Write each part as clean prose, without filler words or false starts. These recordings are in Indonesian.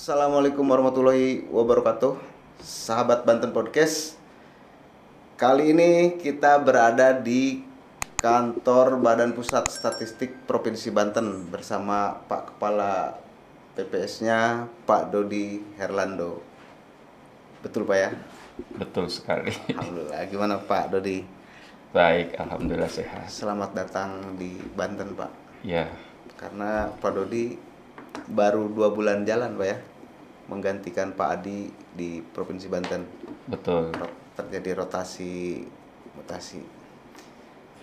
Assalamualaikum warahmatullahi wabarakatuh. Sahabat Banten Podcast. Kali ini kita berada di kantor Badan Pusat Statistik Provinsi Banten bersama Pak Kepala PPS-nya, Pak Dodi Herlando. Betul Pak ya? Betul sekali. Alhamdulillah. Gimana Pak Dodi? Baik, alhamdulillah sehat. Selamat datang di Banten Pak. Ya, Karena Pak Dodi baru 2 bulan jalan Pak ya, menggantikan Pak Adi di Provinsi Banten. betul. Terjadi mutasi.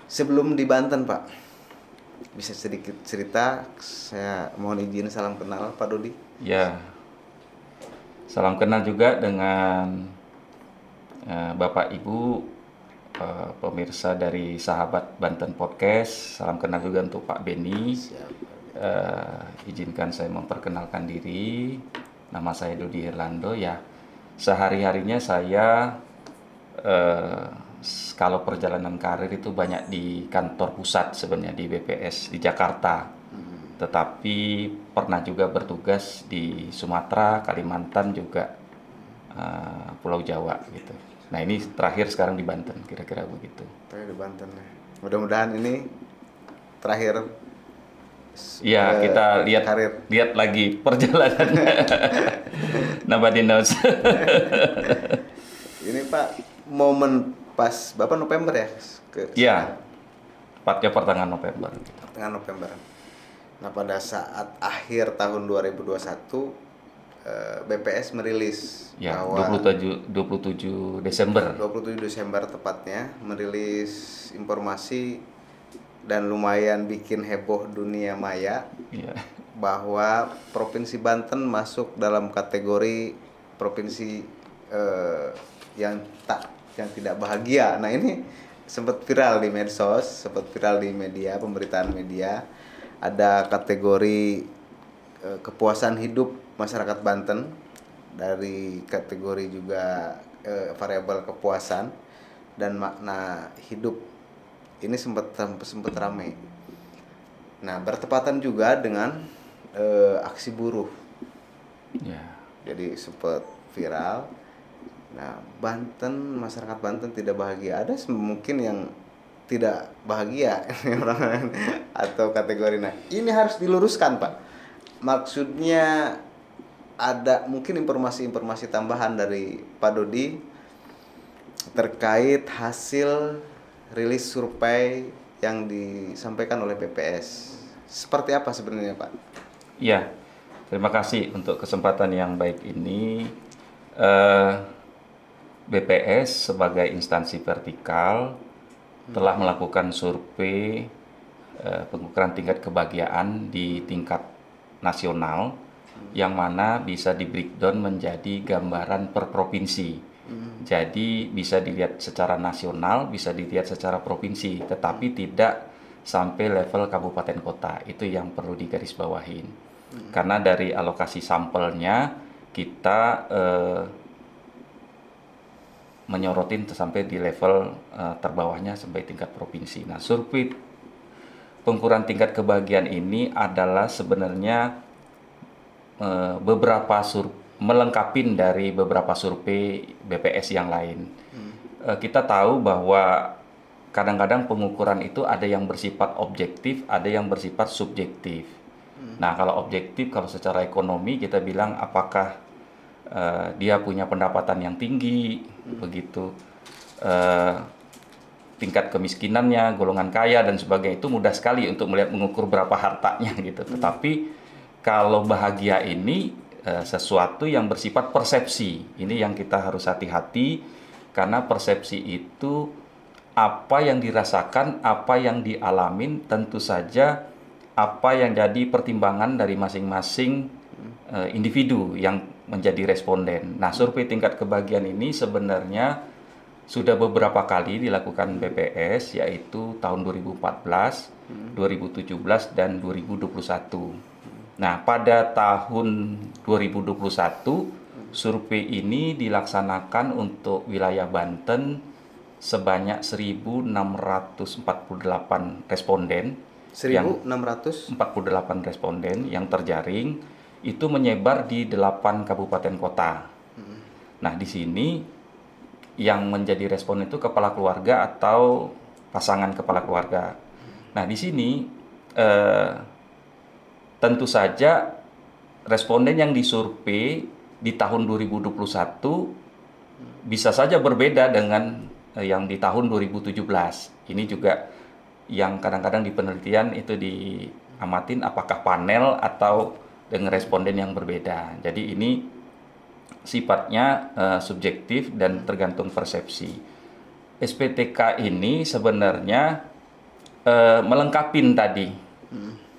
Sebelum di Banten Pak, bisa sedikit cerita, saya mohon izin salam kenal Pak Dodi. Ya, salam kenal juga dengan Bapak Ibu pemirsa dari Sahabat Banten Podcast. Salam kenal juga untuk Pak Beni. Siap. Izinkan saya memperkenalkan diri. Nama saya Dodi Herlando. Ya, sehari-harinya saya kalau perjalanan karir itu banyak di kantor pusat sebenarnya di BPS di Jakarta. Tetapi pernah juga bertugas di Sumatera, Kalimantan juga Pulau Jawa gitu. Nah, ini terakhir sekarang di Banten, kira-kira begitu. Saya di Banten ya. Mudah-mudahan ini terakhir. Iya, kita karir. lihat lagi perjalanannya. Nobody knows. Ini Pak, momen pas Bapak November ya? Iya, tepatnya pertengahan November. Pertengahan November. Nah, pada saat akhir tahun 2021 BPS merilis Ya, bahwa 27 Desember. 27 Desember tepatnya merilis informasi dan lumayan bikin heboh dunia maya Iya. bahwa Provinsi Banten masuk dalam kategori provinsi yang tidak bahagia. Nah, ini sempat viral di medsos, sempat viral di media, pemberitaan media. Ada kategori kepuasan hidup masyarakat Banten, dari kategori juga variabel kepuasan dan makna hidup. Ini sempat ramai. Nah, bertepatan juga dengan aksi buruh. Ya. Jadi sempat viral. Nah, masyarakat Banten tidak bahagia. Ada mungkin yang tidak bahagia atau kategori. Nah, ini harus diluruskan, Pak. Maksudnya ada mungkin informasi-informasi tambahan dari Pak Dodi terkait hasil rilis survei yang disampaikan oleh BPS. Seperti apa sebenarnya, Pak? Iya, terima kasih untuk kesempatan yang baik ini. BPS sebagai instansi vertikal telah melakukan survei pengukuran tingkat kebahagiaan di tingkat nasional, yang mana bisa di breakdown menjadi gambaran per provinsi. Jadi bisa dilihat secara nasional, bisa dilihat secara provinsi, tetapi tidak sampai level kabupaten kota. Itu yang perlu digarisbawahin. Karena dari alokasi sampelnya kita menyorotin sampai di level terbawahnya sampai tingkat provinsi. Nah, survei pengukuran tingkat kebahagiaan ini adalah sebenarnya melengkapi dari beberapa survei BPS yang lain. Kita tahu bahwa kadang-kadang pengukuran itu ada yang bersifat objektif, ada yang bersifat subjektif. Nah, kalau objektif, kalau secara ekonomi kita bilang apakah dia punya pendapatan yang tinggi, begitu, tingkat kemiskinannya, golongan kaya dan sebagainya, itu mudah sekali untuk mengukur berapa hartanya gitu. Tetapi kalau bahagia ini sesuatu yang bersifat persepsi. Ini yang kita harus hati-hati, karena persepsi itu apa yang dirasakan, apa yang dialamin, tentu saja apa yang jadi pertimbangan dari masing-masing individu yang menjadi responden. Nah, survei tingkat kebahagiaan ini sebenarnya sudah beberapa kali dilakukan BPS, yaitu tahun 2014, 2017, dan 2021. Nah, pada tahun 2021, survei ini dilaksanakan untuk wilayah Banten sebanyak 1.648 responden. 1.648 responden yang terjaring. itu menyebar di 8 kabupaten kota. Nah, di sini yang menjadi respon itu kepala keluarga atau pasangan kepala keluarga. Nah, di sini tentu saja responden yang disurvei di tahun 2021 bisa saja berbeda dengan yang di tahun 2017. Ini juga yang kadang-kadang di penelitian itu diamatin apakah panel atau dengan responden yang berbeda. Jadi ini sifatnya subjektif dan tergantung persepsi. SPTK ini sebenarnya melengkapin tadi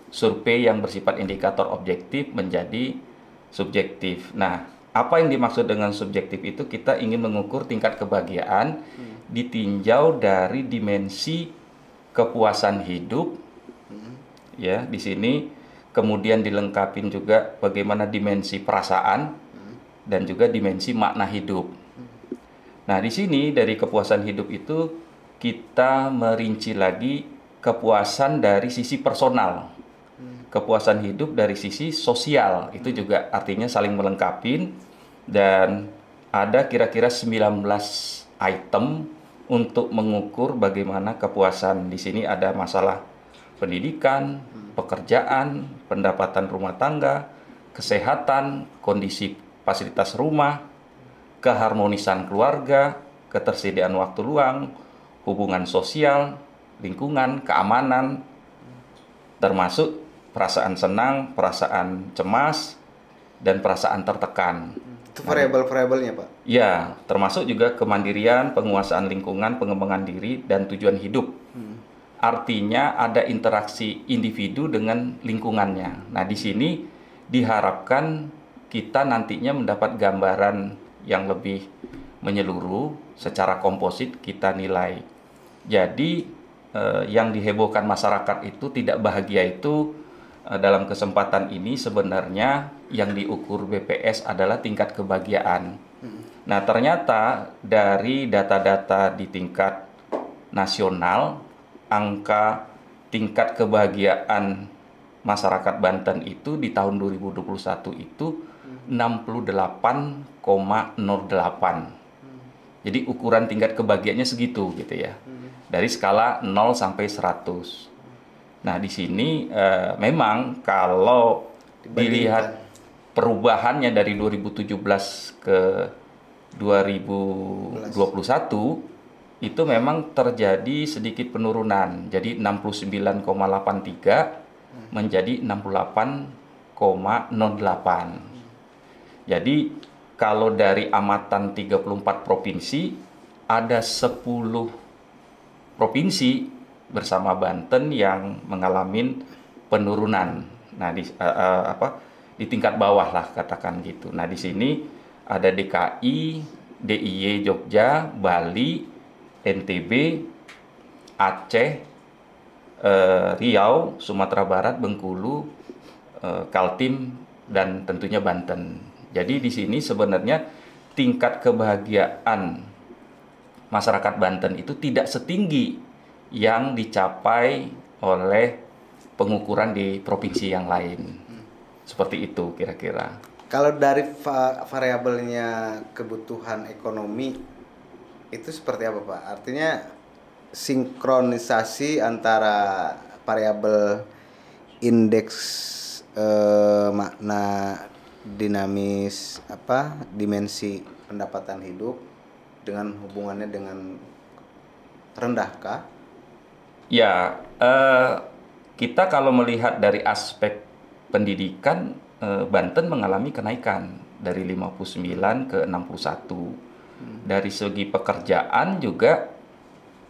survei yang bersifat indikator objektif menjadi subjektif. Nah, apa yang dimaksud dengan subjektif itu kita ingin mengukur tingkat kebahagiaan ditinjau dari dimensi kepuasan hidup. Ya, di sini kemudian dilengkapin juga bagaimana dimensi perasaan dan juga dimensi makna hidup. Nah, di sini dari kepuasan hidup itu kita merinci lagi kepuasan dari sisi personal, kepuasan hidup dari sisi sosial, itu juga artinya saling melengkapi, dan ada kira-kira 19 item untuk mengukur bagaimana kepuasan. Di sini ada masalah pendidikan, pekerjaan, pendapatan rumah tangga, kesehatan, kondisi fasilitas rumah, keharmonisan keluarga, ketersediaan waktu luang, hubungan sosial, lingkungan, keamanan, termasuk perasaan senang, perasaan cemas, dan perasaan tertekan. Itu variabel-variabelnya, Pak? Ya, termasuk juga kemandirian, penguasaan lingkungan, pengembangan diri, dan tujuan hidup. Artinya ada interaksi individu dengan lingkungannya. Nah, di sini diharapkan kita nantinya mendapat gambaran yang lebih menyeluruh, secara komposit kita nilai. Jadi yang dihebohkan masyarakat itu tidak bahagia itu dalam kesempatan ini sebenarnya yang diukur BPS adalah tingkat kebahagiaan. Nah, ternyata dari data-data di tingkat nasional, angka tingkat kebahagiaan masyarakat Banten itu di tahun 2021 itu 68,08. Jadi ukuran tingkat kebahagiaannya segitu gitu ya. Dari skala 0 sampai 100. Nah, di sini memang kalau dilihat perubahannya dari 2017 ke 2021 itu memang terjadi sedikit penurunan. Jadi 69,83 menjadi 68,08. Jadi kalau dari amatan 34 provinsi ada 10 provinsi bersama Banten yang mengalami penurunan. Nah, di tingkat bawah lah katakan gitu. Nah, di sini ada DKI, DIY Jogja, Bali, NTB, Aceh, Riau, Sumatera Barat, Bengkulu, Kaltim, dan tentunya Banten. Jadi di sini sebenarnya tingkat kebahagiaan masyarakat Banten itu tidak setinggi yang dicapai oleh pengukuran di provinsi yang lain. Seperti itu kira-kira. Kalau dari variabelnya kebutuhan ekonomi itu seperti apa, Pak? Artinya sinkronisasi antara variabel indeks makna dinamis dimensi pendapatan hidup dengan hubungannya dengan rendahkah? Ya, kita kalau melihat dari aspek pendidikan, Banten mengalami kenaikan dari 59 ke 61. Dari segi pekerjaan juga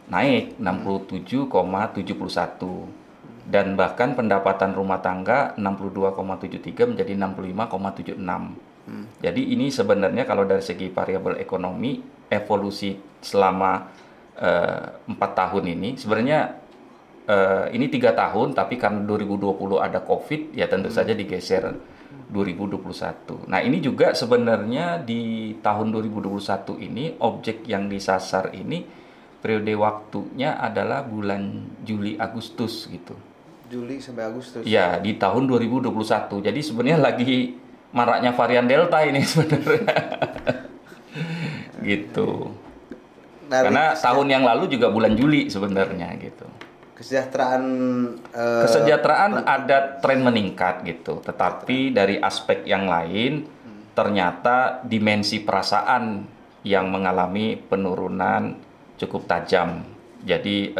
naik 67,71. Dan bahkan pendapatan rumah tangga 62,73 menjadi 65,76. Jadi ini sebenarnya kalau dari segi variabel ekonomi, evolusi selama 4 tahun ini sebenarnya ini 3 tahun, tapi karena 2020 ada COVID, ya tentu saja digeser 2021. Nah, ini juga sebenarnya di tahun 2021 ini objek yang disasar ini periode waktunya adalah bulan Juli Agustus gitu. Juli sampai Agustus. Ya, di tahun 2021. Jadi sebenarnya lagi maraknya varian Delta ini sebenarnya. Gitu. Karena tahun yang lalu juga bulan Juli sebenarnya gitu. Kesejahteraan ada tren meningkat gitu, tetapi dari aspek yang lain ternyata dimensi perasaan yang mengalami penurunan cukup tajam. Jadi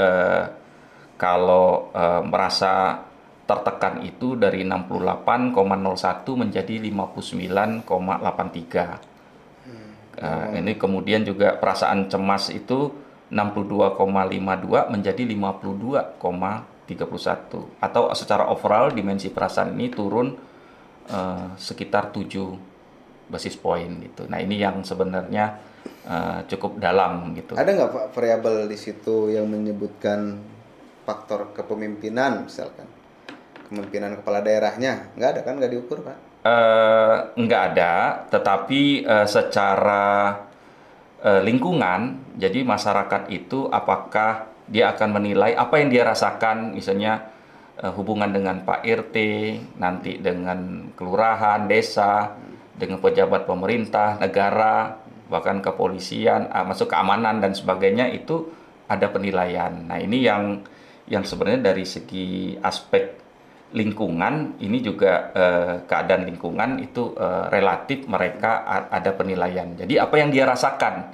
kalau merasa tertekan itu dari 68,01 menjadi 59,83. Ini kemudian juga perasaan cemas itu 62,52 menjadi 52,31, atau secara overall dimensi perasaan ini turun sekitar 7 basis poin gitu. Nah, ini yang sebenarnya cukup dalam gitu. Ada nggak Pak variabel di situ yang menyebutkan faktor kepemimpinan, misalkan kepemimpinan kepala daerahnya? Nggak ada kan, nggak diukur Pak? Nggak ada, tetapi secara lingkungan, jadi masyarakat itu apakah dia akan menilai apa yang dia rasakan, misalnya hubungan dengan Pak RT, nanti dengan kelurahan, desa, dengan pejabat pemerintah, negara, bahkan kepolisian, masuk keamanan dan sebagainya, itu ada penilaian. Nah, ini yang sebenarnya dari segi aspek lingkungan, ini juga keadaan lingkungan itu relatif mereka ada penilaian. Jadi apa yang dia rasakan,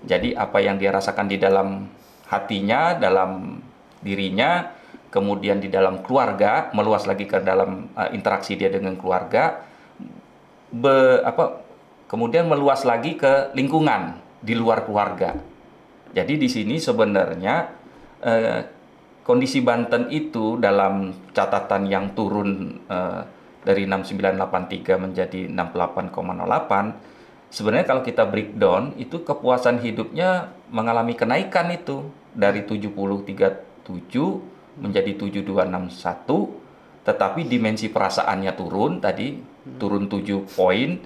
jadi apa yang dia rasakan di dalam hatinya, dalam dirinya, kemudian di dalam keluarga, meluas lagi ke dalam interaksi dia dengan keluarga, kemudian meluas lagi ke lingkungan di luar keluarga. Jadi di sini sebenarnya kondisi Banten itu dalam catatan yang turun dari 6983 menjadi 68,08, sebenarnya kalau kita breakdown itu kepuasan hidupnya mengalami kenaikan itu dari 7037 menjadi 7261, tetapi dimensi perasaannya turun tadi, turun 7 poin.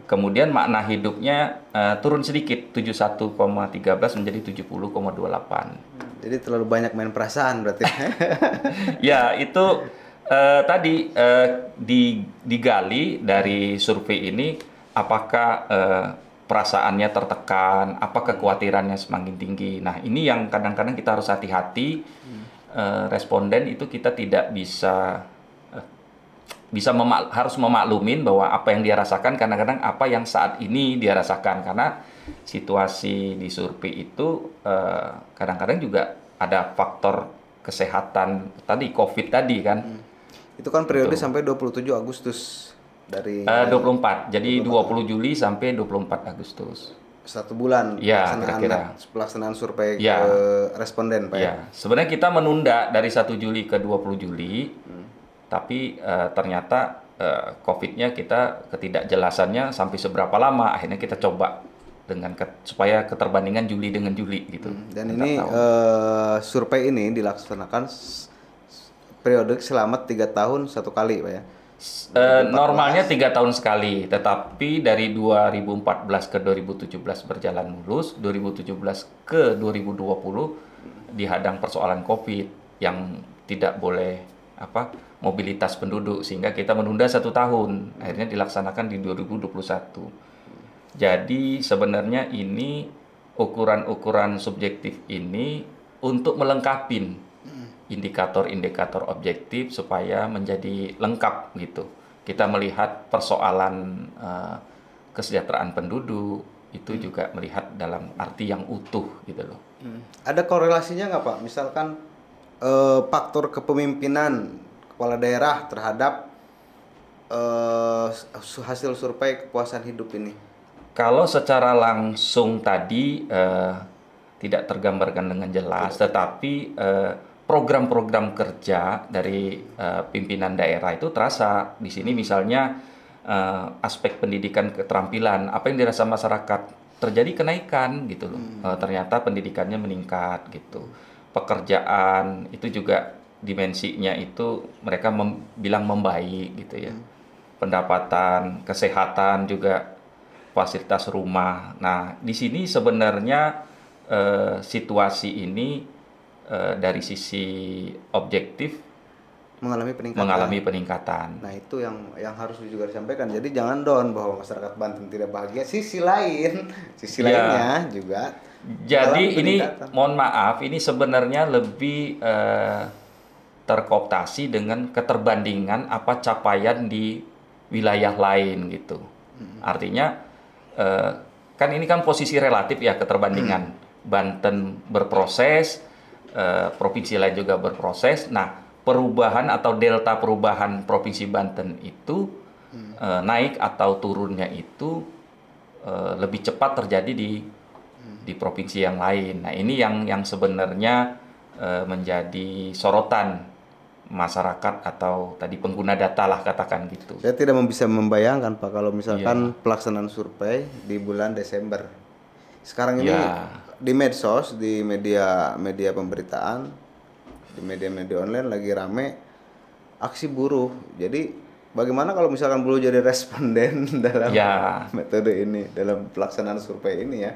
Kemudian makna hidupnya turun sedikit, 71,13 menjadi 70,28. Jadi terlalu banyak main perasaan berarti. Ya, itu tadi digali dari survei ini, apakah perasaannya tertekan, apa kekhawatirannya semakin tinggi. Nah, ini yang kadang-kadang kita harus hati-hati. Responden itu kita tidak harus memaklumin bahwa apa yang dia rasakan kadang-kadang apa yang saat ini dia rasakan, karena situasi di survei itu kadang-kadang juga ada faktor kesehatan tadi, COVID tadi kan. Itu kan periode sampai 27 Agustus dari 24. Jadi 20 Juli sampai 24 Agustus. 1 bulan ya, kira-kira pelaksanaan survei ya, ke responden Pak. Ya. Sebenarnya kita menunda dari 1 Juli ke 20 Juli. Tapi ternyata COVID-nya kita ketidakjelasannya sampai seberapa lama, akhirnya kita coba dengan supaya keterbandingan Juli dengan Juli gitu. Dan ini survei ini dilaksanakan periode selama 3 tahun 1 kali Pak ya? Normalnya 3 tahun sekali, tetapi dari 2014 ke 2017 berjalan mulus, 2017 ke 2020 dihadang persoalan COVID yang tidak boleh mobilitas penduduk, sehingga kita menunda 1 tahun, akhirnya dilaksanakan di 2021. Jadi sebenarnya ini ukuran-ukuran subjektif ini untuk melengkapi indikator-indikator objektif supaya menjadi lengkap gitu. Kita melihat persoalan kesejahteraan penduduk itu juga melihat dalam arti yang utuh gitu loh. Ada korelasinya nggak Pak? Misalkan faktor kepemimpinan kepala daerah terhadap hasil survei kepuasan hidup ini? Kalau secara langsung tadi tidak tergambarkan dengan jelas, tetapi program-program kerja dari pimpinan daerah itu terasa di sini. Misalnya aspek pendidikan keterampilan, apa yang dirasa masyarakat, terjadi kenaikan gitu loh. Ternyata pendidikannya meningkat gitu. Pekerjaan itu juga dimensinya itu mereka bilang membaik gitu ya. Pendapatan, kesehatan juga, fasilitas rumah. Nah, di sini sebenarnya situasi ini dari sisi objektif mengalami peningkatan. Nah, itu yang harus juga disampaikan. Jadi jangan down bahwa masyarakat Banten tidak bahagia. Sisi lainnya juga. Jadi ini mohon maaf, ini sebenarnya lebih terkooptasi dengan keterbandingan apa capaian di wilayah lain gitu. Artinya kan ini kan posisi relatif ya keterbandingan. Banten berproses, provinsi lain juga berproses. Nah, perubahan atau delta perubahan provinsi Banten itu naik atau turunnya itu lebih cepat terjadi di provinsi yang lain. Nah, ini yang sebenarnya menjadi sorotan masyarakat atau tadi pengguna data lah katakan gitu. Saya tidak bisa membayangkan Pak kalau misalkan pelaksanaan survei di bulan Desember. Sekarang ini di medsos, di media pemberitaan, di media online lagi rame aksi buruh. Jadi bagaimana kalau misalkan buruh jadi responden dalam metode ini, dalam pelaksanaan survei ini ya?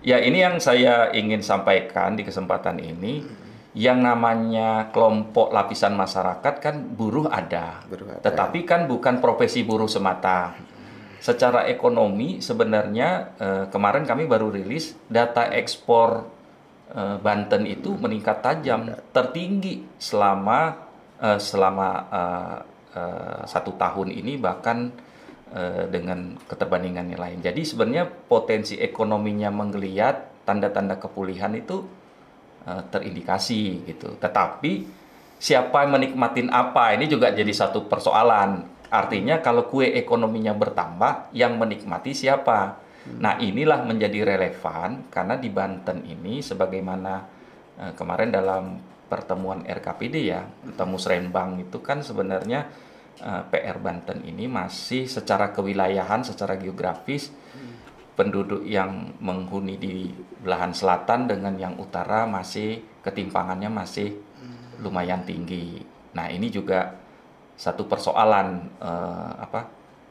Ya, ini yang saya ingin sampaikan di kesempatan ini. Yang namanya kelompok lapisan masyarakat kan buruh ada. Tetapi kan bukan profesi buruh semata. Secara ekonomi sebenarnya kemarin kami baru rilis data ekspor Banten itu meningkat tajam, tertinggi selama 1 tahun ini, bahkan dengan keterbandingan yang lain. Jadi sebenarnya potensi ekonominya menggeliat, tanda-tanda kepulihan itu terindikasi gitu. Tetapi siapa yang menikmatin apa ini juga jadi satu persoalan. Artinya kalau kue ekonominya bertambah, yang menikmati siapa? Nah, inilah menjadi relevan karena di Banten ini sebagaimana kemarin dalam pertemuan RKPD ya, ketemu Musrenbang itu kan sebenarnya PR Banten ini masih secara kewilayahan, secara geografis penduduk yang menghuni di belahan selatan dengan yang utara masih ketimpangannya masih lumayan tinggi. Nah, ini juga satu persoalan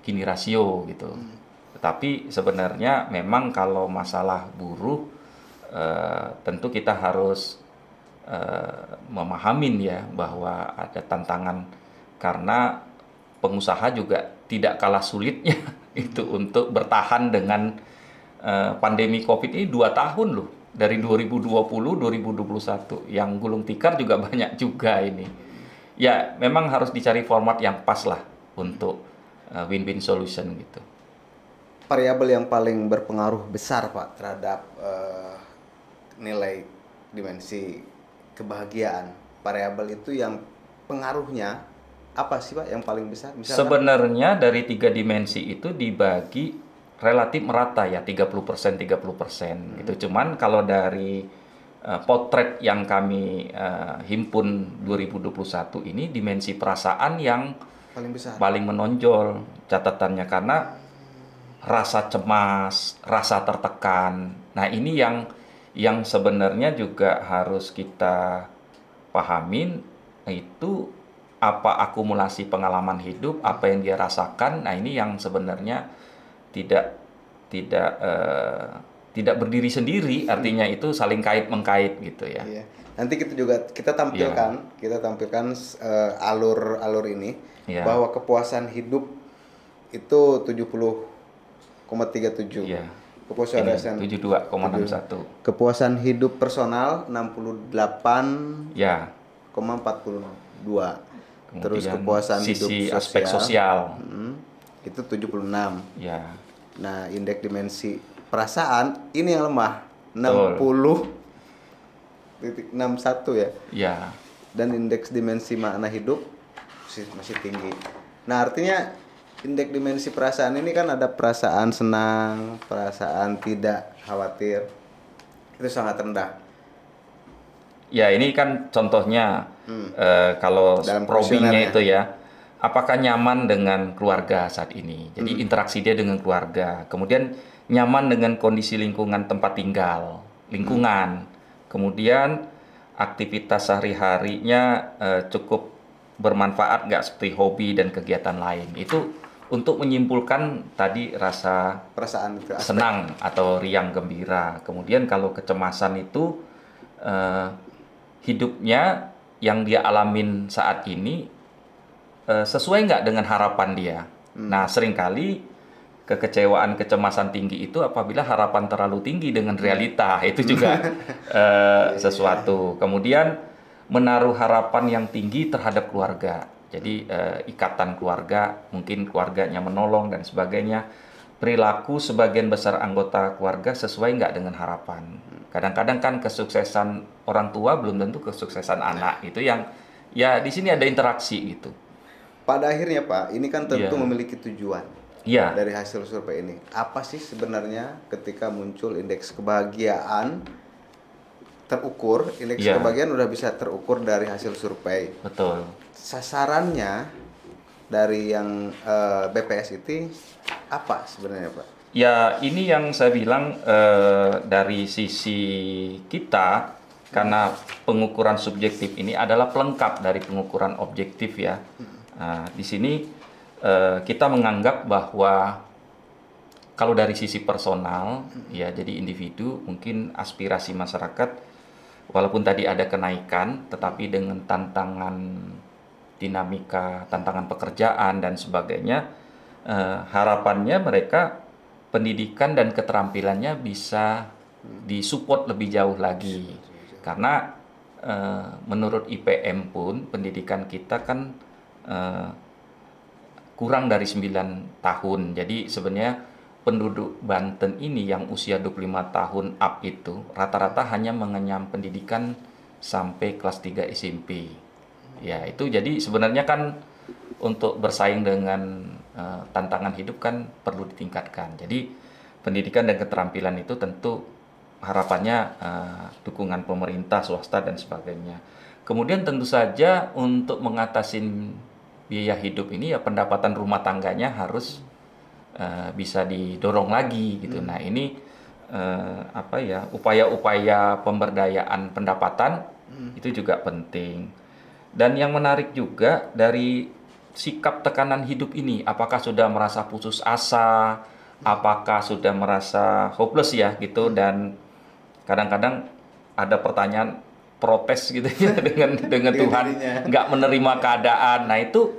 Gini rasio gitu. Tetapi sebenarnya memang kalau masalah buruh tentu kita harus memahamin ya bahwa ada tantangan karena pengusaha juga tidak kalah sulitnya itu untuk bertahan dengan pandemi COVID ini 2 tahun loh, dari 2020 2021 yang gulung tikar juga banyak juga ini. Ya memang harus dicari format yang pas lah untuk win-win solution gitu. Variabel yang paling berpengaruh besar Pak terhadap nilai dimensi kebahagiaan, variabel itu yang pengaruhnya apa sih Pak yang paling besar? Misalkan, sebenarnya dari 3 dimensi itu dibagi relatif merata ya, 30% gitu. Cuman kalau dari potret yang kami himpun 2021 ini, dimensi perasaan yang paling menonjol catatannya, karena rasa cemas, rasa tertekan. Nah, ini yang sebenarnya juga harus kita pahamin, itu apa akumulasi pengalaman hidup, apa yang dia rasakan. Nah, ini yang sebenarnya tidak berdiri sendiri, artinya itu saling kait mengkait gitu ya. Iya. Nanti kita tampilkan alur ini bahwa kepuasan hidup itu 70,37. Iya. Kepuasan 72,61. Kepuasan hidup personal 68,42. Ya. Terus kepuasan sisi hidup aspek sosial itu 76. Ya. Nah, indeks dimensi perasaan ini yang lemah, 60,61 ya. Ya. Dan indeks dimensi makna hidup masih tinggi. Nah, artinya indeks dimensi perasaan ini kan ada perasaan senang, perasaan tidak khawatir. Itu sangat rendah. Ya, ini kan contohnya kalau probingnya itu ya, apakah nyaman dengan keluarga saat ini? Jadi interaksi dia dengan keluarga, kemudian nyaman dengan kondisi lingkungan tempat tinggal, kemudian aktivitas sehari-harinya cukup bermanfaat nggak, seperti hobi dan kegiatan lain. Itu untuk menyimpulkan tadi rasa perasaan itu, senang atau riang gembira. Kemudian kalau kecemasan itu hidupnya yang dia alamin saat ini sesuai nggak dengan harapan dia. Nah, seringkali kekecewaan, kecemasan tinggi itu apabila harapan terlalu tinggi dengan realita, itu juga sesuatu. Kemudian menaruh harapan yang tinggi terhadap keluarga. Jadi ikatan keluarga, mungkin keluarganya menolong dan sebagainya. Perilaku sebagian besar anggota keluarga sesuai nggak dengan harapan. Kadang-kadang kan kesuksesan orang tua belum tentu kesuksesan anak. Itu yang ya di sini ada interaksi gitu. Pada akhirnya Pak, ini kan tentu memiliki tujuan dari hasil survei ini. Apa sih sebenarnya ketika muncul indeks kebahagiaan terukur, indeks kebahagiaan udah bisa terukur dari hasil survei. Betul. Sasarannya dari yang BPS itu apa sebenarnya Pak? Ya, ini yang saya bilang dari sisi kita, karena pengukuran subjektif ini adalah pelengkap dari pengukuran objektif ya. Nah, di sini kita menganggap bahwa kalau dari sisi personal, ya jadi individu, mungkin aspirasi masyarakat, walaupun tadi ada kenaikan, tetapi dengan tantangan dinamika, tantangan pekerjaan dan sebagainya, harapannya mereka pendidikan dan keterampilannya bisa disupport lebih jauh lagi. Karena menurut IPM pun pendidikan kita kan kurang dari 9 tahun. Jadi sebenarnya penduduk Banten ini yang usia 25 tahun up itu rata-rata hanya mengenyam pendidikan sampai kelas 3 SMP. Ya, itu jadi sebenarnya kan untuk bersaing dengan tantangan hidup kan perlu ditingkatkan. Jadi pendidikan dan keterampilan itu tentu harapannya dukungan pemerintah, swasta dan sebagainya. Kemudian tentu saja untuk mengatasi biaya hidup ini ya pendapatan rumah tangganya harus bisa didorong lagi gitu. Nah, ini upaya-upaya pemberdayaan pendapatan itu juga penting. Dan yang menarik juga dari sikap tekanan hidup ini, apakah sudah merasa putus asa, apakah sudah merasa hopeless ya gitu, dan kadang-kadang ada pertanyaan protes gitu ya dengan Tuhan, nggak menerima keadaan. Nah, itu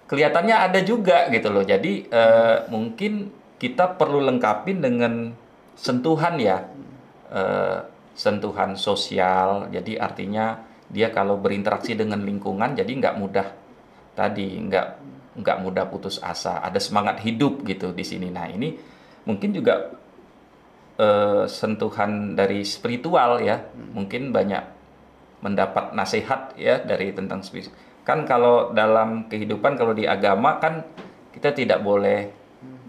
kelihatannya ada juga gitu loh. Jadi mungkin kita perlu lengkapin dengan sentuhan ya, sentuhan sosial. Jadi artinya dia kalau berinteraksi dengan lingkungan, jadi nggak mudah putus asa, ada semangat hidup gitu di sini. Nah, ini mungkin juga sentuhan dari spiritual ya, mungkin banyak mendapat nasihat ya dari tentang spiritual. Kan kalau dalam kehidupan, kalau di agama kan kita tidak boleh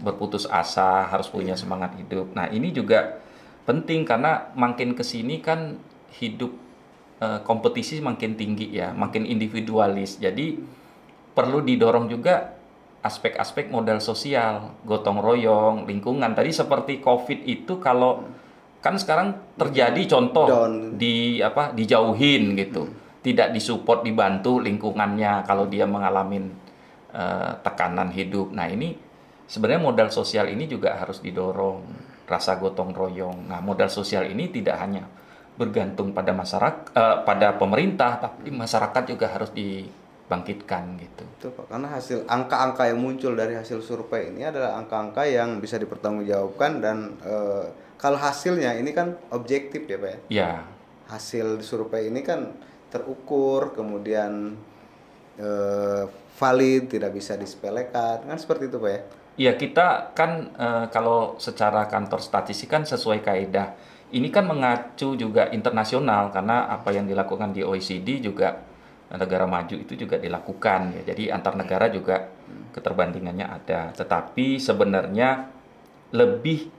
berputus asa, harus punya semangat hidup. Nah, ini juga penting karena makin kesini kan hidup kompetisi makin tinggi ya, makin individualis. Jadi perlu didorong juga aspek-aspek modal sosial, gotong royong, lingkungan. Tadi seperti COVID itu kalau kan sekarang terjadi contoh dijauhin gitu, tidak disupport, dibantu lingkungannya kalau dia mengalami tekanan hidup. Nah, ini sebenarnya modal sosial ini juga harus didorong, rasa gotong royong. Nah, modal sosial ini tidak hanya bergantung pada masyarakat, pada pemerintah, tapi masyarakat juga harus dibangkitkan gitu. Itu Pak, karena hasil angka-angka yang muncul dari hasil survei ini adalah angka-angka yang bisa dipertanggungjawabkan dan kalau hasilnya ini kan objektif ya Pak ya. Ya. Hasil survei ini kan terukur, kemudian valid, tidak bisa disepelekan, kan seperti itu Pak ya. Iya, kita kan kalau secara kantor statistik kan sesuai kaidah. Ini kan mengacu juga internasional karena apa yang dilakukan di OECD juga negara maju itu juga dilakukan ya. Jadi antar negara juga keterbandingannya ada. Tetapi sebenarnya lebih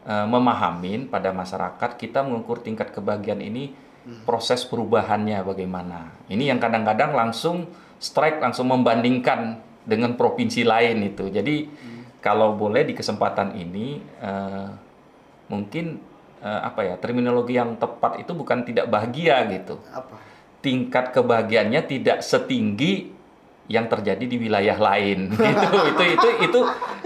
memahamin pada masyarakat kita mengukur tingkat kebahagiaan ini proses perubahannya bagaimana. Ini yang kadang-kadang langsung strike, langsung membandingkan dengan provinsi lain itu. Jadi kalau boleh di kesempatan ini mungkin terminologi yang tepat itu bukan tidak bahagia gitu. Apa? Tingkat kebahagiaannya tidak setinggi yang terjadi di wilayah lain gitu. itu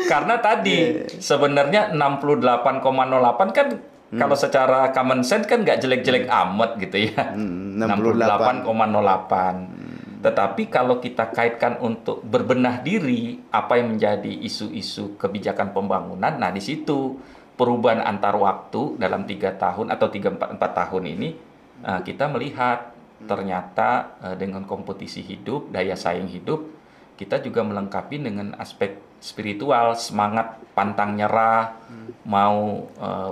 karena tadi sebenarnya 68,08 kan kalau secara common sense kan nggak jelek-jelek amat gitu ya. 68,08. Tetapi kalau kita kaitkan untuk berbenah diri, apa yang menjadi isu-isu kebijakan pembangunan, nah di situ perubahan antar waktu dalam 3 tahun atau 3-4 tahun ini, kita melihat ternyata dengan kompetisi hidup, daya saing hidup, kita juga melengkapi dengan aspek spiritual, semangat pantang nyerah, mau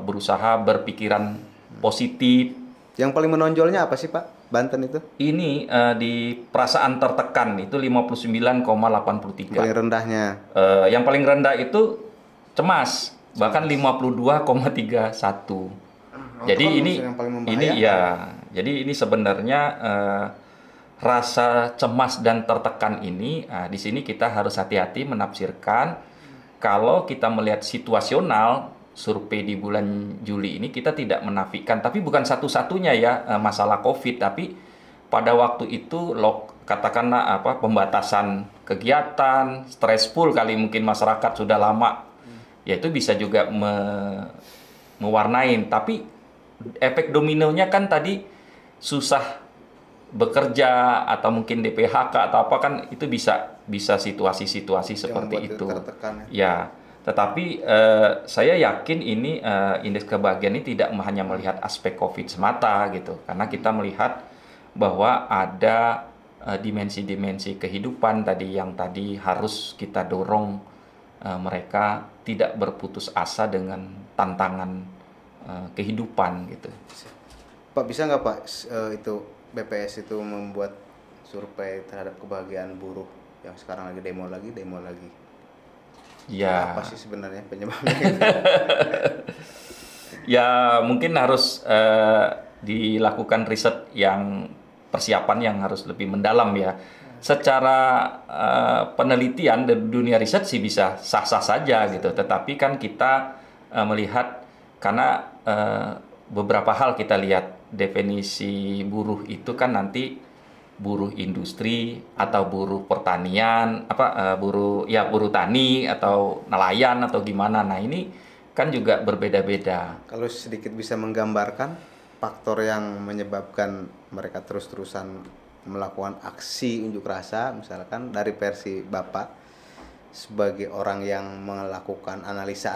berusaha berpikiran positif. Yang paling menonjolnya apa sih Pak? Banten itu? Ini di perasaan tertekan itu 59,83. Paling rendahnya. Yang paling rendah itu cemas, bahkan 52,31. Jadi ini ya, jadi ini sebenarnya rasa cemas dan tertekan ini, di sini kita harus hati-hati menafsirkan. Kalau kita melihat situasional, survei di bulan Juli ini kita tidak menafikan, tapi bukan satu-satunya ya masalah COVID, tapi pada waktu itu katakanlah pembatasan kegiatan, stressful kali mungkin masyarakat sudah lama, ya itu bisa juga mewarnai. Tapi efek dominonya kan tadi susah bekerja atau mungkin di PHK atau apa kan itu bisa situasi-situasi seperti itu. Ya. Tetapi saya yakin ini indeks kebahagiaan ini tidak hanya melihat aspek COVID semata gitu, karena kita melihat bahwa ada dimensi-dimensi kehidupan yang tadi harus kita dorong mereka tidak berputus asa dengan tantangan kehidupan gitu. Pak, bisa nggak Pak itu BPS itu membuat survei terhadap kebahagiaan buruh yang sekarang lagi demo lagi? Ya. Apa sih sebenarnya penyebabnya? Ya mungkin harus dilakukan riset persiapan yang harus lebih mendalam ya. Secara penelitian dari dunia riset sih bisa sah-sah saja gitu. Tetapi kan kita melihat karena beberapa hal kita lihat definisi buruh itu kan nanti buruh industri atau buruh pertanian, buruh tani atau nelayan atau gimana. Nah ini kan juga berbeda-beda. Kalau sedikit bisa menggambarkan faktor yang menyebabkan mereka terus-terusan melakukan aksi unjuk rasa, misalkan dari versi Bapak sebagai orang yang melakukan analisa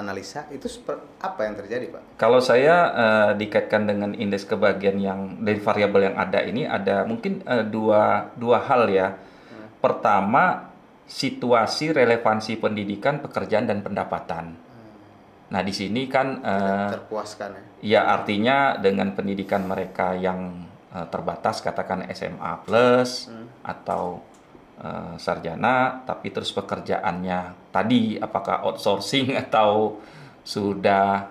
itu apa yang terjadi Pak? Kalau saya dikaitkan dengan indeks kebahagiaan yang dari variabel yang ada ini ada mungkin dua hal ya. Pertama, situasi relevansi pendidikan, pekerjaan dan pendapatan. Nah di sini kan terpuaskan ya. Ya artinya dengan pendidikan mereka yang terbatas, katakan SMA plus atau sarjana, tapi terus pekerjaannya tadi apakah outsourcing atau sudah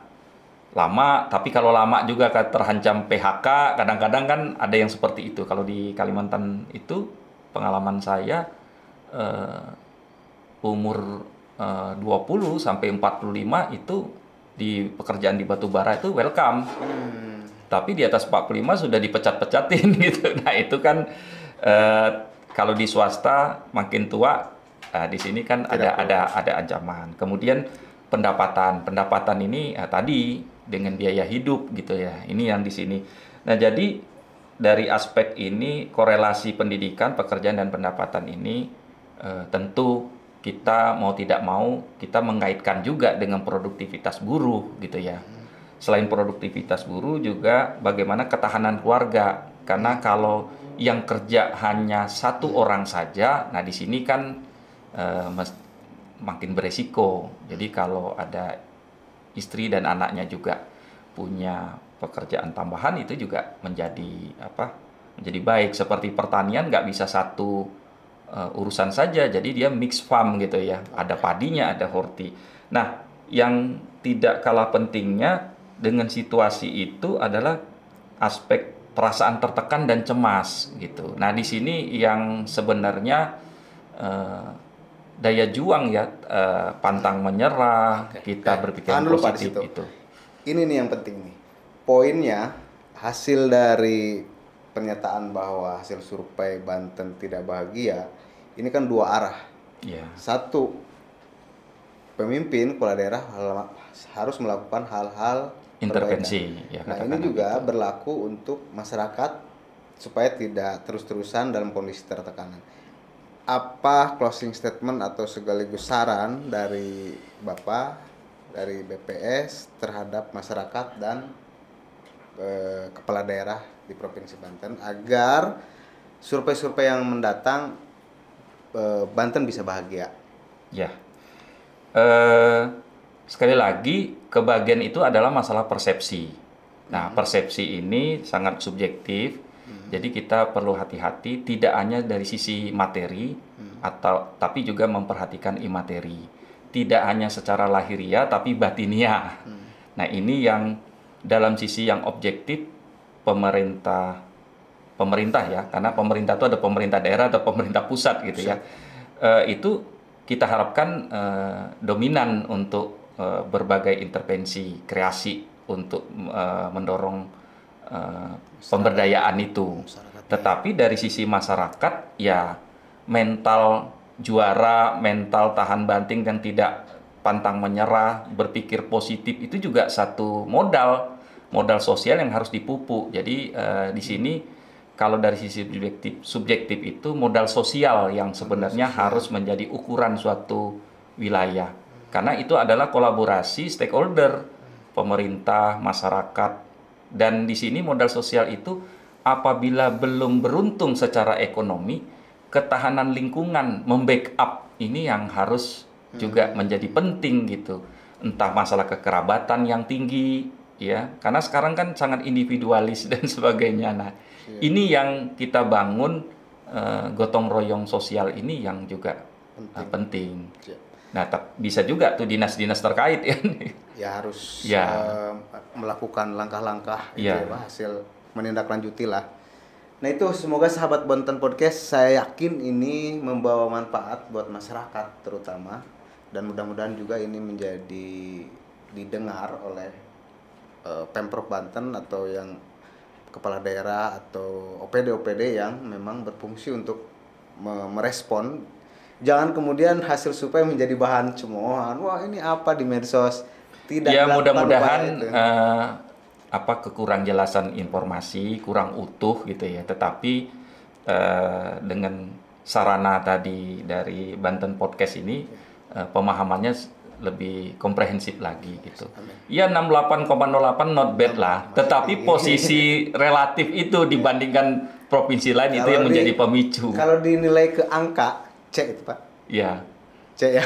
lama, tapi kalau lama juga terhancam PHK, kadang-kadang kan ada yang seperti itu. Kalau di Kalimantan itu pengalaman saya umur 20 sampai 45 itu di pekerjaan di batubara itu welcome. Tapi di atas 45 sudah dipecat-pecatin gitu. Nah, itu kan kalau di swasta makin tua, di sini kan ada ancaman. Kemudian pendapatan ini tadi dengan biaya hidup gitu ya. Ini yang di sini. Nah, jadi dari aspek ini korelasi pendidikan, pekerjaan dan pendapatan ini tentu kita mau tidak mau kita mengaitkan juga dengan produktivitas buruh gitu ya. Selain produktivitas buruh juga bagaimana ketahanan keluarga. Karena kalau yang kerja hanya satu orang saja, nah di sini kan makin beresiko. Jadi kalau ada istri dan anaknya juga punya pekerjaan tambahan itu juga menjadi baik. Seperti pertanian nggak bisa satu urusan saja, jadi dia mix farm gitu ya. Ada padinya, ada horti. Nah, yang tidak kalah pentingnya dengan situasi itu adalah aspek perasaan tertekan dan cemas gitu. Nah, di sini yang sebenarnya daya juang ya, pantang menyerah, kita berpikiran positif itu. Ini nih yang penting nih. Poinnya hasil dari pernyataan bahwa hasil survei Banten tidak bahagia, ini kan dua arah. Yeah. Satu, pemimpin kepala daerah harus melakukan hal-hal intervensi. Ya, nah ini juga berlaku untuk masyarakat supaya tidak terus-terusan dalam kondisi tertekan. Apa closing statement atau sekaligus saran dari Bapak, dari BPS terhadap masyarakat dan kepala daerah di Provinsi Banten agar survei-survei yang mendatang Banten bisa bahagia? Ya, sekali lagi kebahagiaan itu adalah masalah persepsi. Nah, persepsi ini sangat subjektif, jadi kita perlu hati-hati tidak hanya dari sisi materi tapi juga memperhatikan imateri. Tidak hanya secara lahiriah tapi batiniah. Nah, ini yang dalam sisi yang objektif pemerintah ya, karena pemerintah itu ada pemerintah daerah atau pemerintah pusat gitu ya. Itu kita harapkan dominan untuk berbagai intervensi kreasi untuk mendorong pemberdayaan itu. Tetapi dari sisi masyarakat ya mental juara, mental tahan banting dan tidak pantang menyerah, berpikir positif itu juga satu modal sosial yang harus dipupuk. Jadi di sini kalau dari sisi subjektif itu modal sosial yang sebenarnya harus menjadi ukuran suatu wilayah. Karena itu adalah kolaborasi stakeholder, pemerintah, masyarakat. Dan di sini modal sosial itu apabila belum beruntung secara ekonomi, ketahanan lingkungan membackup ini yang harus juga menjadi penting gitu. Entah masalah kekerabatan yang tinggi ya, karena sekarang kan sangat individualis dan sebagainya. Nah, ini yang kita bangun gotong royong sosial ini yang juga penting. Nah, bisa juga tuh dinas-dinas terkait ya. Ya harus melakukan langkah-langkah itu ya, Pak, hasil menindaklanjuti lah. Nah itu semoga sahabat Banten Podcast, saya yakin ini membawa manfaat buat masyarakat terutama, dan mudah-mudahan juga ini menjadi didengar oleh Pemprov Banten atau yang kepala daerah atau OPD yang memang berfungsi untuk merespon. Jangan kemudian hasil survei menjadi bahan cemoohan. Wah ini apa di medsos? Tidak. Ya mudah-mudahan kekurang jelasan informasi, kurang utuh gitu ya. Tetapi dengan sarana tadi dari Banten Podcast ini pemahamannya lebih komprehensif lagi gitu. Ya 68,08 not bad lah. Tetapi posisi relatif itu dibandingkan provinsi lain itu yang menjadi pemicu. Kalau dinilai ke angka, cek itu Pak. Ya. Cek ya.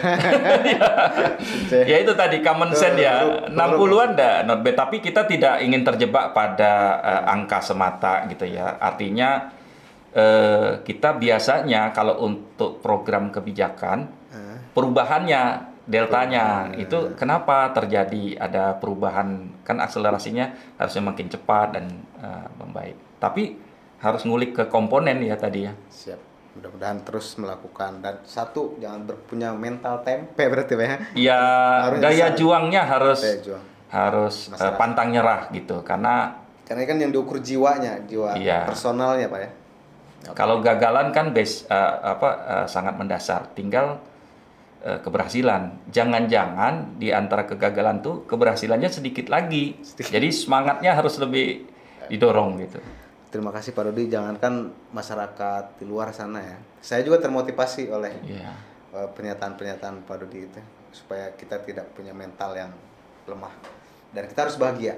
Ya itu tadi common sense ya. 60-an dah not bad, tapi kita tidak ingin terjebak pada angka semata gitu ya. Artinya kita biasanya kalau untuk program kebijakan perubahannya deltanya itu kenapa terjadi ada perubahan, kan akselerasinya harusnya makin cepat dan membaik. Tapi harus ngulik ke komponen ya tadi ya. Siap. Mudah-mudahan terus melakukan, dan satu jangan punya mental tempe berarti ya. Ya daya juangnya harus pantang nyerah gitu, karena kan yang diukur jiwa personalnya Pak ya. Kalau gagalan kan sangat mendasar, tinggal keberhasilan. Jangan-jangan di antara kegagalan tuh keberhasilannya sedikit lagi. Jadi semangatnya harus lebih didorong gitu. Terima kasih Pak Dodi. Jangankan masyarakat di luar sana ya, saya juga termotivasi oleh pernyataan-pernyataan Pak Dodi itu, supaya kita tidak punya mental yang lemah dan kita harus bahagia.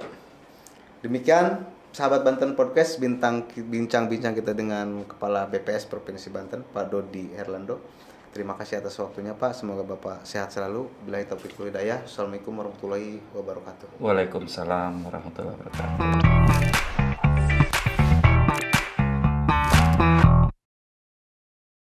Demikian sahabat Banten Podcast, bincang-bincang kita dengan Kepala BPS Provinsi Banten, Pak Dodi Herlando. Terima kasih atas waktunya Pak. Semoga Bapak sehat selalu. Billahi taufiq wal hidayah. Assalamualaikum warahmatullahi wabarakatuh. Waalaikumsalam warahmatullahi wabarakatuh.